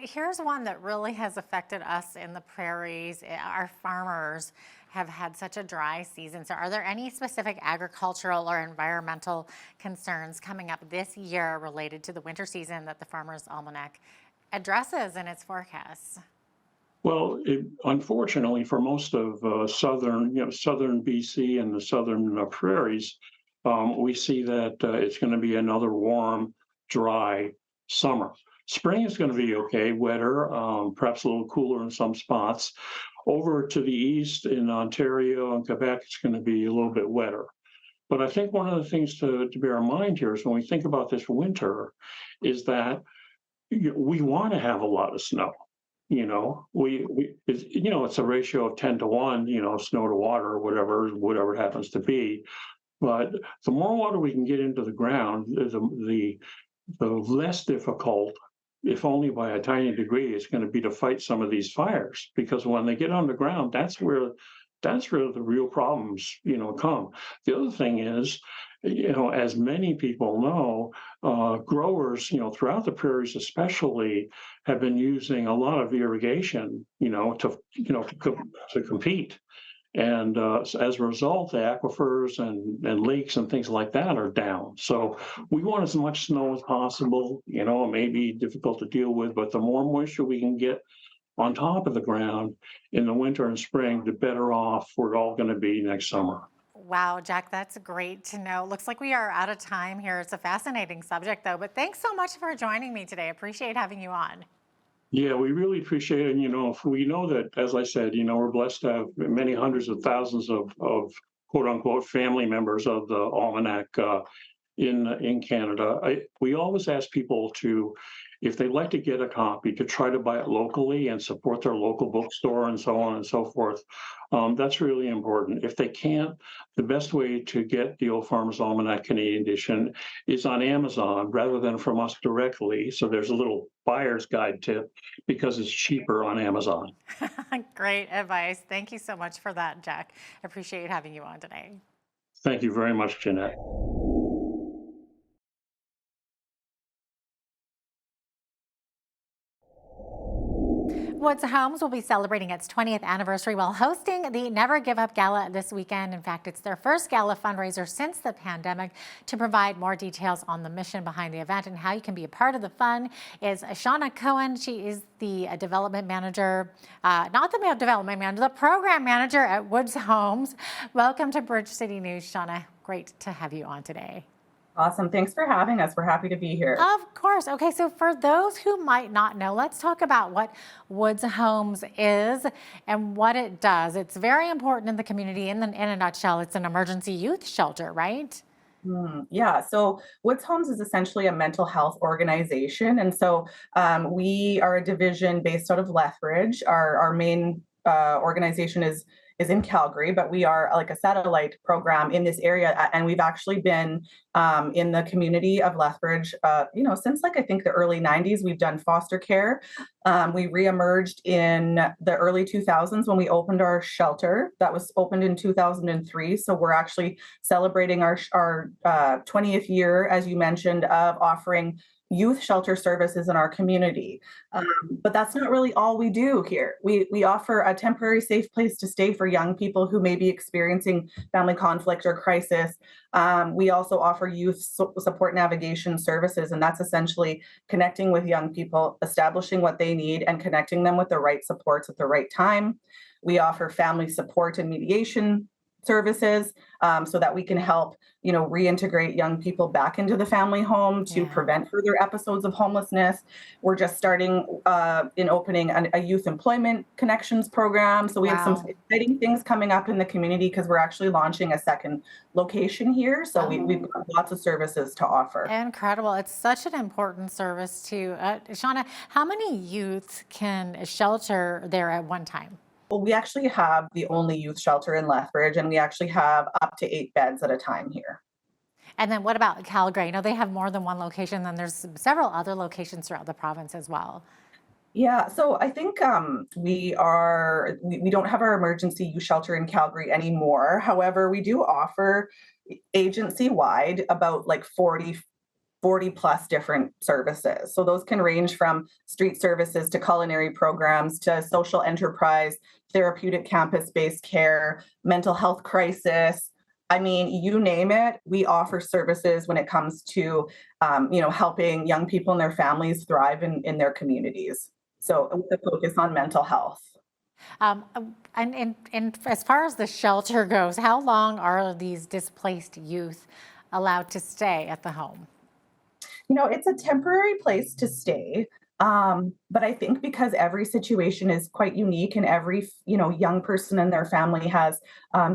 here's one that really has affected us in the prairies. Our farmers have had such a dry season. So are there any specific agricultural or environmental concerns coming up this year related to the winter season that the Farmer's Almanac addresses in its forecasts?
Well, unfortunately, for most of southern BC and the southern prairies, we see that it's going to be another warm, dry summer. Spring is going to be okay, wetter, perhaps a little cooler in some spots. Over to the east in Ontario and Quebec, it's going to be a little bit wetter. But I think one of the things to bear in mind here is when we think about this winter, is that we want to have a lot of snow. It's a ratio of 10 to 1, snow to water, whatever it happens to be. But the more water we can get into the ground, the less difficult, if only by a tiny degree, it's going to be to fight some of these fires. Because when they get underground, that's where the real problems, come. The other thing is, as many people know, growers, throughout the prairies especially, have been using a lot of irrigation, to compete. And so as a result, the aquifers and lakes and things like that are down. So we want as much snow as possible. You know, it may be difficult to deal with, but the more moisture we can get on top of the ground in the winter and spring, the better off we're all going to be next summer.
Wow, Jack, that's great to know. Looks like we are out of time here. It's a fascinating subject, though. But thanks so much for joining me today. I appreciate having you on.
Yeah, we really appreciate it. And, you know, if we know that, as I said, you know, we're blessed to have many hundreds of thousands of quote unquote family members of the almanac in Canada. We always ask people to, if they'd like to get a copy, to try to buy it locally and support their local bookstore and so on and so forth. That's really important. If they can't, the best way to get the Old Farmer's Almanac Canadian Edition is on Amazon rather than from us directly. So there's a little buyer's guide tip because it's cheaper on Amazon.
Great advice. Thank you so much for that, Jack. I appreciate having you on today.
Thank you very much, Jeanette.
Woods Homes will be celebrating its 20th anniversary while hosting the Never Give Up Gala this weekend. In fact, it's their first gala fundraiser since the pandemic. To provide more details on the mission behind the event and how you can be a part of the fun is Shauna Cohen. She is the development manager, not the development manager, the program manager at Woods Homes. Welcome to Bridge City News, Shauna. Great to have you on today.
Awesome. Thanks for having us. We're happy to be here.
Of course. Okay, so for those who might not know, let's talk about what Woods Homes is and what it does. It's very important in the community. In a nutshell, it's an emergency youth shelter, right?
Yeah, so Woods Homes is essentially a mental health organization. And so we are a division based out of Lethbridge. Our main organization is in Calgary, but we are like a satellite program in this area. And we've actually been in the community of Lethbridge, since I think the early 90s. We've done foster care. We reemerged in the early 2000s when we opened our shelter. That was opened in 2003. So we're actually celebrating our 20th year, as you mentioned, of offering youth shelter services in our community. But that's not really all we do here. We offer a temporary safe place to stay for young people who may be experiencing family conflict or crisis. We also offer youth support navigation services, and that's essentially connecting with young people, establishing what they need, and connecting them with the right supports at the right time. We offer family support and mediation services so that we can help reintegrate young people back into the family home to prevent further episodes of homelessness. We're just starting in opening a youth employment connections program. So we have some exciting things coming up in the community because we're actually launching a second location here. So we've got lots of services to offer.
Incredible. It's such an important service too. Shauna, how many youth can shelter there at one time?
Well, we actually have the only youth shelter in Lethbridge, and we actually have up to 8 beds at a time here.
And then what about Calgary? I know they have more than one location, then there's several other locations throughout the province as well.
Yeah, so I think we don't have our emergency youth shelter in Calgary anymore. However, we do offer agency-wide about 40 plus different services. So those can range from street services to culinary programs to social enterprise, therapeutic campus-based care, mental health crisis. I mean, you name it, we offer services when it comes to, helping young people and their families thrive in their communities. So with a focus on mental health.
And as far as the shelter goes, how long are these displaced youth allowed to stay at the home?
It's a temporary place to stay. But I think because every situation is quite unique and every, young person and their family has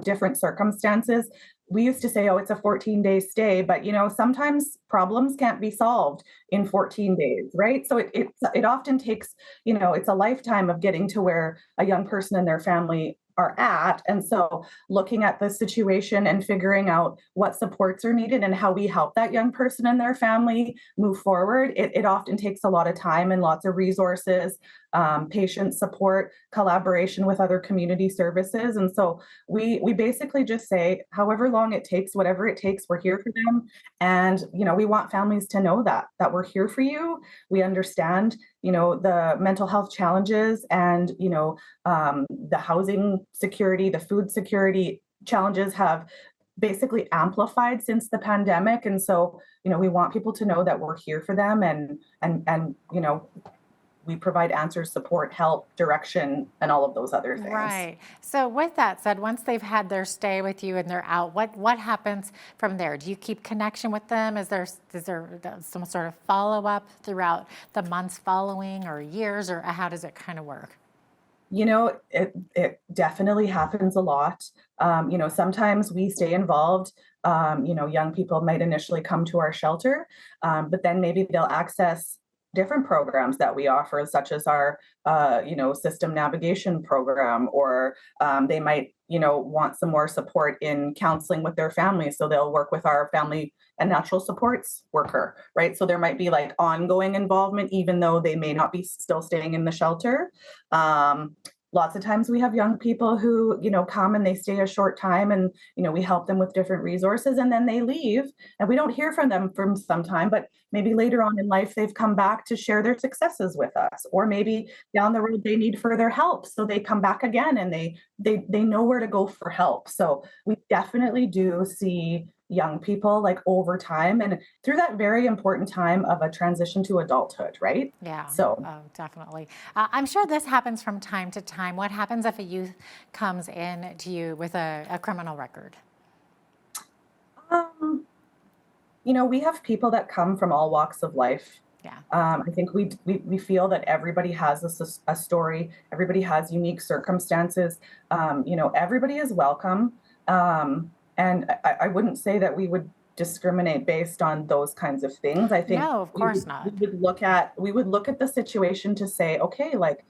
different circumstances, we used to say, oh, it's a 14-day stay, but, sometimes problems can't be solved in 14 days, right? So it often takes, it's a lifetime of getting to where a young person and their family are at. And so looking at the situation and figuring out what supports are needed and how we help that young person and their family move forward, it often takes a lot of time and lots of resources. patient support, collaboration with other community services. And so we basically just say, however long it takes, whatever it takes, we're here for them. And, we want families to know that we're here for you. We understand, the mental health challenges and, the housing security, the food security challenges have basically amplified since the pandemic. And so, we want people to know that we're here for them and we provide answers, support, help, direction, and all of those other things.
Right. So with that said, once they've had their stay with you and they're out, what happens from there? Do you keep connection with them? Is there some sort of follow-up throughout the months following or years, or how does it kind of work?
It definitely happens a lot. Sometimes we stay involved. Young people might initially come to our shelter, but then maybe they'll access different programs that we offer, such as our, system navigation program, or they might, want some more support in counseling with their families. So they'll work with our family and natural supports worker, right? So there might be like ongoing involvement, even though they may not be still staying in the shelter. Lots of times we have young people who, come and they stay a short time and, we help them with different resources and then they leave and we don't hear from them from some time, but maybe later on in life, they've come back to share their successes with us, or maybe down the road, they need further help. So they come back again and they know where to go for help. So we definitely do see young people like over time and through that very important time of a transition to adulthood, right?
Yeah.
So
definitely. I'm sure this happens from time to time. What happens if a youth comes in to you with a criminal record?
We have people that come from all walks of life.
Yeah.
I think we feel that everybody has a story. Everybody has unique circumstances. Everybody is welcome. And I wouldn't say that we would discriminate based on those kinds of things. I think
no, of course not.
We would look at the situation to say, okay, like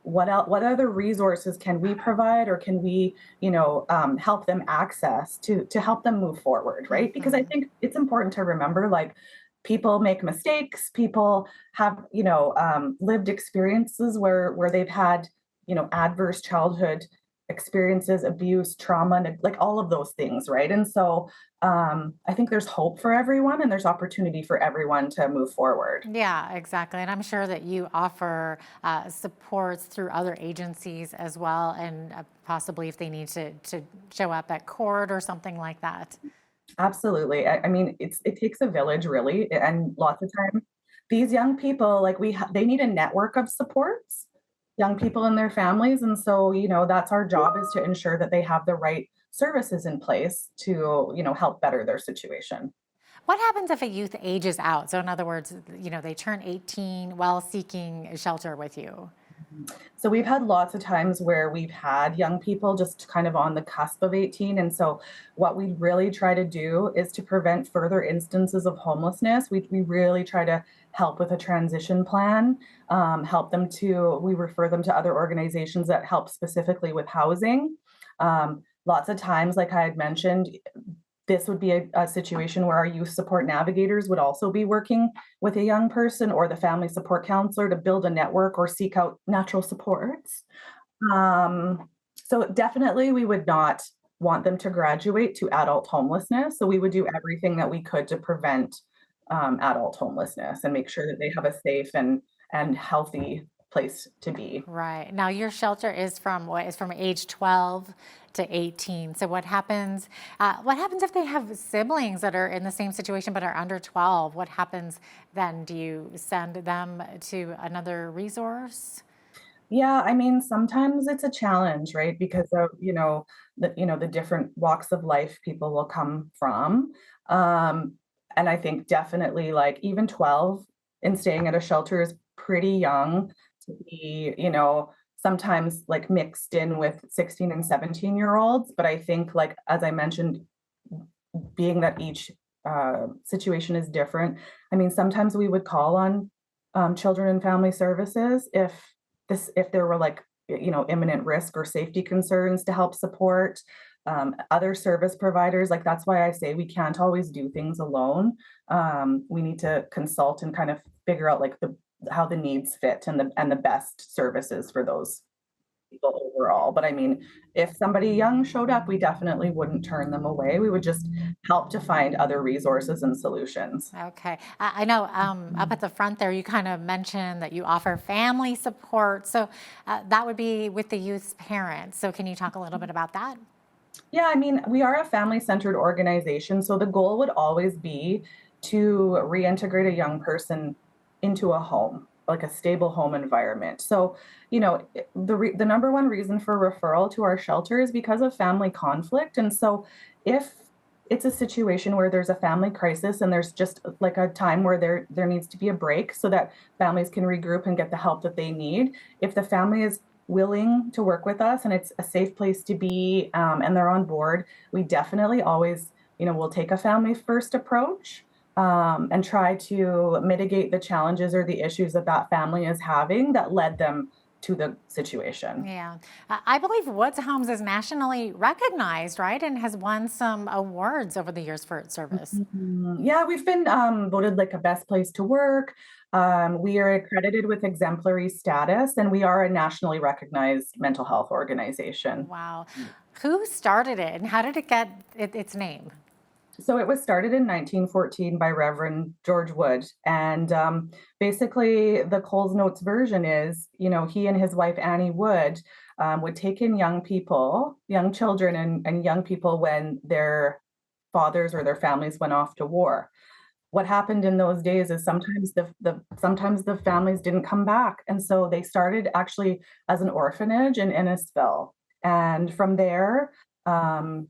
what other resources can we provide, or can we, help them access to help them move forward, right? Mm-hmm. Because I think it's important to remember, like, people make mistakes. People have, lived experiences where they've had, adverse childhood experiences, abuse, trauma, like all of those things, right? And so I think there's hope for everyone and there's opportunity for everyone to move forward.
Yeah, exactly. And I'm sure that you offer supports through other agencies as well, and possibly if they need to show up at court or something like that.
Absolutely. I mean, it takes a village, really, and lots of times these young people, like they need a network of supports, young people and their families, and so that's our job, is to ensure that they have the right services in place to help better their situation.
What happens if a youth ages out? So in other words, they turn 18 while seeking shelter with you.
So we've had lots of times where we've had young people just kind of on the cusp of 18. And so what we really try to do is to prevent further instances of homelessness. We really try to help with a transition plan, we refer them to other organizations that help specifically with housing. Lots of times, like I had mentioned, this would be a situation where our youth support navigators would also be working with a young person or the family support counselor to build a network or seek out natural supports. So definitely we would not want them to graduate to adult homelessness. So we would do everything that we could to prevent adult homelessness and make sure that they have a safe and healthy place to be.
Right. Now your shelter is from age 12 to 18. So what happens if they have siblings that are in the same situation but are under 12? What happens then? Do you send them to another resource?
Yeah, I mean, sometimes it's a challenge, right? Because of, the different walks of life people will come from. And I think definitely, like, even 12 and staying at a shelter is pretty young to be, sometimes like mixed in with 16 and 17-year-olds. But I think, like, as I mentioned, being that each situation is different, I mean, sometimes we would call on children and family services if there were, like, imminent risk or safety concerns, to help support other service providers. Like, that's why I say we can't always do things alone. We need to consult and kind of figure out, like, the needs fit and the best services for those people overall. But I mean, if somebody young showed up, we definitely wouldn't turn them away. We would just help to find other resources and solutions.
Okay. I know up at the front there, you kind of mentioned that you offer family support. So that would be with the youth's parents. So can you talk a little bit about that?
Yeah, I mean, we are a family-centered organization, so the goal would always be to reintegrate a young person into a home, like a stable home environment. So, the number one reason for referral to our shelter is because of family conflict. And so, if it's a situation where there's a family crisis and there's just like a time where there needs to be a break so that families can regroup and get the help that they need, if the family is willing to work with us and it's a safe place to be, and they're on board, we definitely always, will take a family first approach, and try to mitigate the challenges or the issues that that family is having that led them to the situation.
Yeah. I believe Woods Homes is nationally recognized, right? And has won some awards over the years for its service.
Yeah, we've been voted like a best place to work. We are accredited with exemplary status, and we are a nationally recognized mental health organization.
Wow. Who started it and how did it get its name?
So it was started in 1914 by Reverend George Wood. And basically, the Coles Notes version is, he and his wife, Annie Wood, would take in young people, young children and young people when their fathers or their families went off to war. What happened in those days is sometimes the families didn't come back. And so they started actually as an orphanage in Innisfil. And from there,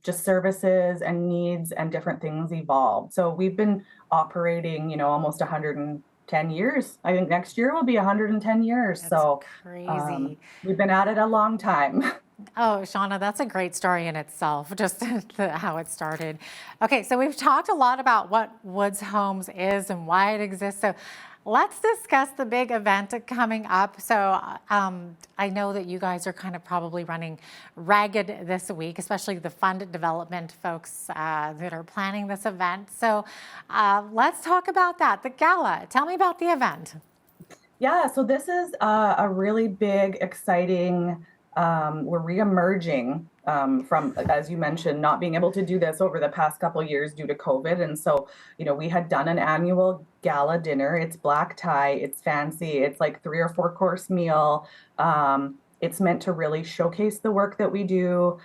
just services and needs and different things evolved. So we've been operating, almost 110 years. I think next year will be 110 years.
That's
so
crazy.
We've been at it a long time.
Oh, Shauna, that's a great story in itself, just how it started. Okay, so we've talked a lot about what Woods Homes is and why it exists. So let's discuss the big event coming up. So I know that you guys are kind of probably running ragged this week, especially the fund development folks that are planning this event. So let's talk about that. The gala, tell me about the event.
Yeah, so this is a really big, exciting, we're reemerging from, as you mentioned, not being able to do this over the past couple of years due to COVID. And so, we had done an annual gala dinner. It's black tie, it's fancy, it's like 3 or 4 course meal. It's meant to really showcase the work that we do,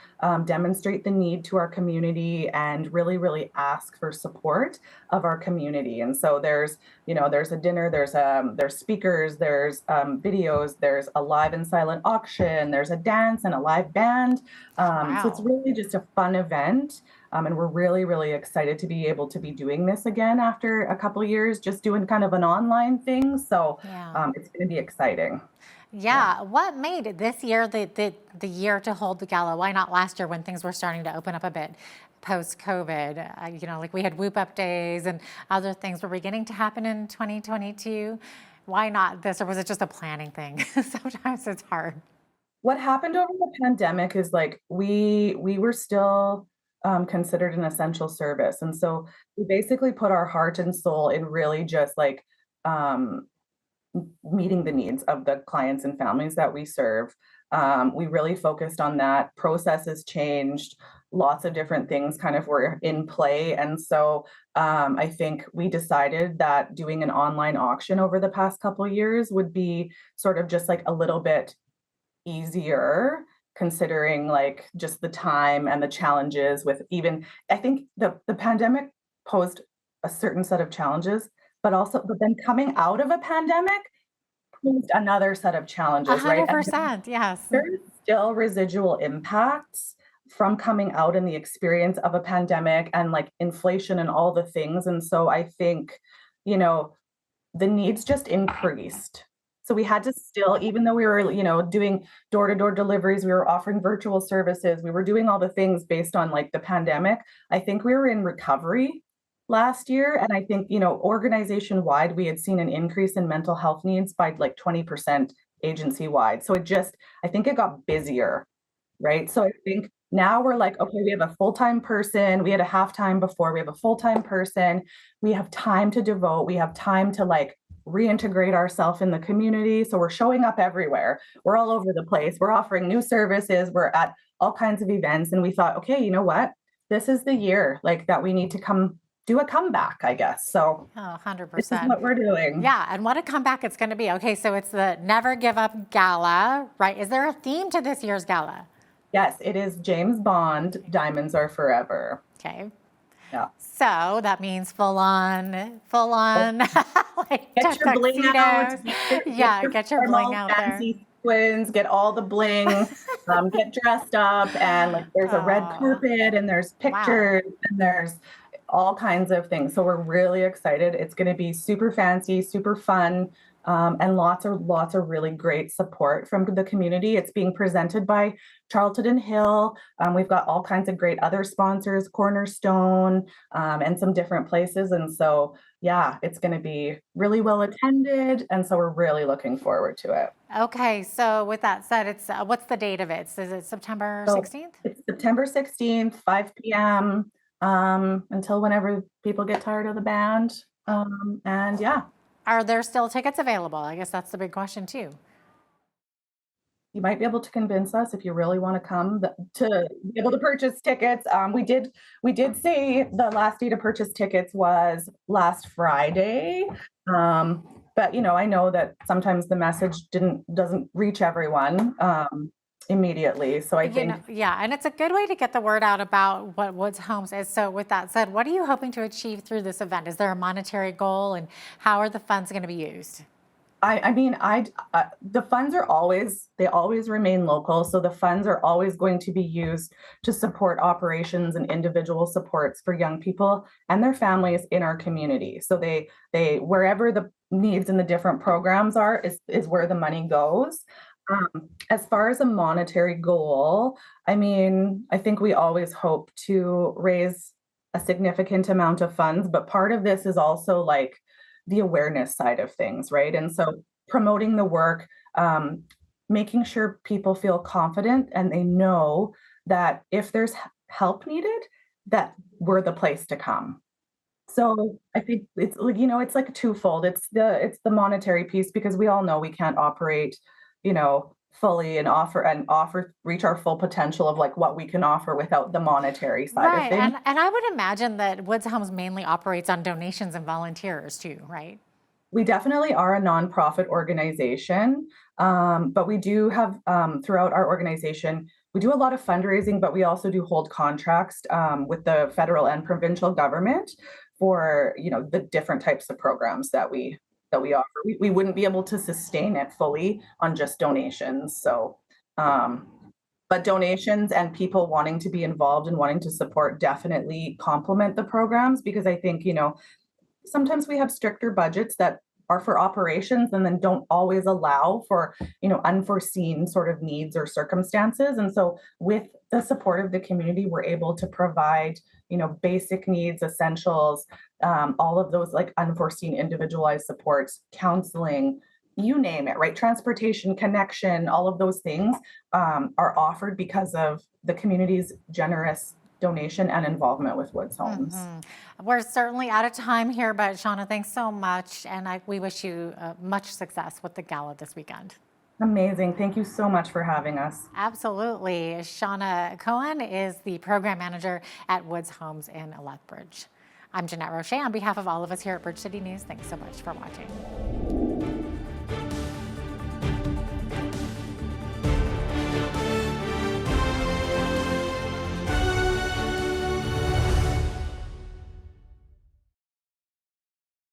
demonstrate the need to our community, and really, really ask for support of our community. And so there's a dinner, there's speakers, there's videos, there's a live and silent auction, there's a dance and a live band. So it's really just a fun event. And we're really, really excited to be able to be doing this again after a couple of years, just doing kind of an online thing. So it's going to be exciting.
Yeah. What made this year the year to hold the gala? Why not last year when things were starting to open up a bit post-COVID? Like we had Whoop Up Days and other things were beginning to happen in 2022. Why not this? Or was it just a planning thing? Sometimes it's hard.
What happened over the pandemic is like we were still considered an essential service. And so we basically put our heart and soul in really just like meeting the needs of the clients and families that we serve. We really focused on that. Processes changed. Lots of different things kind of were in play. And so I think we decided that doing an online auction over the past couple of years would be sort of just like a little bit easier, considering like just the time and the challenges with even, I think the pandemic posed a certain set of challenges, but then coming out of a pandemic posed another set of challenges,
100%,
right?
yes.
There's still residual impacts from coming out in the experience of a pandemic and like inflation and all the things. And so I think, the needs just increased. So we had to still, even though we were, doing door-to-door deliveries, we were offering virtual services, we were doing all the things based on like the pandemic. I think we were in recovery last year. And I think, organization-wide, we had seen an increase in mental health needs by like 20% agency-wide. So I think it got busier, right? So I think now we're like, okay, we have a full-time person. We had a half-time before. We have a full-time person. We have time to devote. We have time to like reintegrate ourselves in the community. So we're showing up everywhere. We're all over the place. We're offering new services. We're at all kinds of events. And we thought, okay, you know what? This is the year like that we need to come do a comeback, I guess. So
100%.
This is what we're doing.
Yeah, and what a comeback it's going to be. Okay, so it's the Never Give Up Gala, right? Is there a theme to this year's gala?
Yes, it is James Bond, Diamonds Are Forever.
Okay.
Yeah.
So that means full on, like
Get your bling out.
Get your bling out
fancy
there.
Sequins, get all the bling, get dressed up, and like there's a red carpet, and there's pictures, and there's all kinds of things. So we're really excited. It's going to be super fancy, super fun, and lots of really great support from the community. It's being presented by Charlton and Hill. We've got all kinds of great other sponsors, Cornerstone, and some different places. And so, yeah, it's going to be really well attended. And so we're really looking forward to it.
Okay, so with that said, it's what's the date of it? Is it September 16th?
It's September 16th, 5 p.m. Until whenever people get tired of the band. And yeah.
Are there still tickets available? I guess that's the big question too.
You might be able to convince us if you really want to come to be able to purchase tickets. We did say the last day to purchase tickets was last Friday. But I know that sometimes the message doesn't reach everyone immediately. So I think
and it's a good way to get the word out about what Woods Homes is. So with that said, what are you hoping to achieve through this event? Is there a monetary goal, and how are the funds going to be used?
The funds are always remain local. So the funds are always going to be used to support operations and individual supports for young people and their families in our community. So they wherever the needs in the different programs are is where the money goes. As far as a monetary goal, I think we always hope to raise a significant amount of funds, but part of this is also like the awareness side of things, right? And so promoting the work, making sure people feel confident and they know that if there's help needed, that we're the place to come. So I think it's it's like a twofold. It's the monetary piece, because we all know we can't operate, fully and reach our full potential of like what we can offer without the monetary side of things.
And I would imagine that Woods Homes mainly operates on donations and volunteers too, right?
We definitely are a nonprofit organization, but we do have throughout our organization, we do a lot of fundraising, but we also do hold contracts with the federal and provincial government for the different types of programs that we offer. We wouldn't be able to sustain it fully on just donations. So, but donations and people wanting to be involved and wanting to support definitely complement the programs, because I think, sometimes we have stricter budgets that are for operations and then don't always allow for, unforeseen sort of needs or circumstances. And so with the support of the community, we're able to provide, basic needs, essentials, all of those like unforeseen individualized supports, counseling, you name it, right? Transportation, connection, all of those things are offered because of the community's generous donation and involvement with Woods Homes.
We're certainly out of time here, but Shauna, thanks so much. And we wish you much success with the gala this weekend.
Amazing. Thank you so much for having us.
Absolutely. Shauna Cohen is the program manager at Woods Homes in Lethbridge. I'm Jeanette Roche on behalf of all of us here at Bridge City News. Thanks so much for watching.